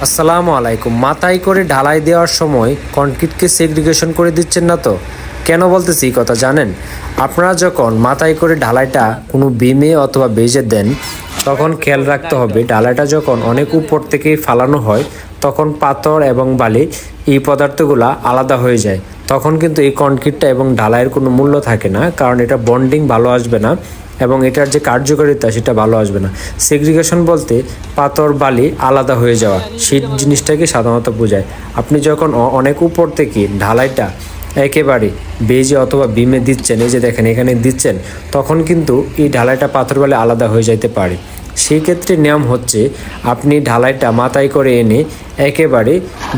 আসসালামু আলাইকুম। মাথায় করে ঢালাই দেওয়ার সময় কনক্রিটকে সেগ্রিগেশন করে দিচ্ছেন না তো? কেন বলতেছি এই কথা জানেন? আপনারা যখন মাথায় করে ঢালাইটা কোনো বিমে অথবা বেজে দেন, তখন খেয়াল রাখতে হবে ঢালাইটা যখন অনেক উপর থেকেই ফালানো হয় তখন পাথর এবং বালি এই পদার্থগুলো আলাদা হয়ে যায়। তখন কিন্তু এই কনক্রিটটা এবং ঢালাইয়ের কোনো মূল্য থাকে না, কারণ এটা বন্ডিং ভালো আসবে না এবং এটার যে কার্যকারিতা সেটা ভালো আসবে না। সেগ্রিগেশন বলতে পাথর বালি আলাদা হয়ে যাওয়া, সেই জিনিসটাকে সাধারণত বোঝায়। আপনি যখন অনেক উপর থেকে ঢালাইটা একেবারে বেজে অথবা বিমে দিচ্ছেন, এই যে দেখেন এখানে দিচ্ছেন, তখন কিন্তু এই ঢালাইটা পাথর বালি আলাদা হয়ে যাইতে পারে। সেই ক্ষেত্রে নিয়ম হচ্ছে আপনি ঢালাইটা মাথায় করে এনে একেবারে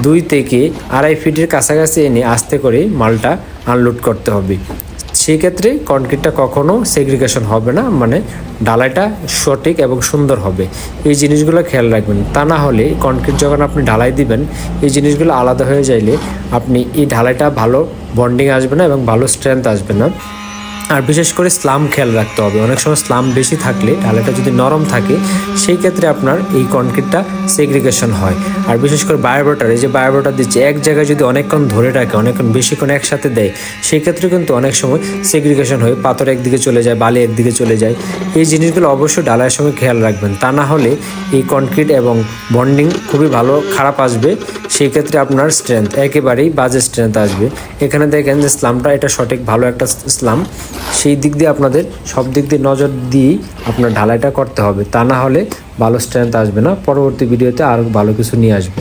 2 থেকে 2.5 ফিটের কাছাকাছি এনে আস্তে করে মালটা আনলোড করতে হবে। সেই ক্ষেত্রে কনক্রিটটা কখনো সেগ্রিগেশন হবে না, মানে ঢালাইটা সঠিক এবং সুন্দর হবে। এই জিনিসগুলো খেয়াল রাখবেন, তা না হলে কনক্রিট যখন আপনি ঢালাই দিবেন এই জিনিসগুলো আলাদা হয়ে যাইলে আপনি এই ঢালাইটা ভালো বন্ডিং আসবে না এবং ভালো স্ট্রেংথ আসবে না। আর বিশেষ করে স্লাম খেয়াল রাখতে হবে, অনেক সময় স্লাম বেশি থাকলে ঢালাইটা যদি নরম থাকে সেই ক্ষেত্রে আপনার এই কনক্রিটটা সেগ্রিগেশন হয়। আর বিশেষ করে বায়োবোটার, এই যে বায়োবোটার দিচ্ছে এক জায়গায় যদি অনেকক্ষণ ধরে রাখে, অনেকক্ষণ বেশিক্ষণ একসাথে দেয়, সেই ক্ষেত্রে কিন্তু অনেক সময় সেগ্রিগেশন হয়ে পাথর একদিকে চলে যায়, বালি একদিকে চলে যায়। এই জিনিসগুলো অবশ্যই ঢালাইয়ের সময় খেয়াল রাখবেন, তা না হলে এই কনক্রিট এবং বন্ডিং খুবই ভালো খারাপ আসবে। সেই ক্ষেত্রে আপনার স্ট্রেংথ একেবারেই বাজে স্ট্রেংথ আসবে। এখানে দেখেন যে স্লামটা এটা সঠিক ভালো একটা স্লাম, সেই দিক দিয়ে আপনাদের সব দিক দিয়ে নজর দিয়েই আপনার ঢালাইটা করতে হবে, তা না হলে ভালো স্ট্রেংথ আসবে না। পরবর্তী ভিডিওতে আরও ভালো কিছু নিয়ে আসবে।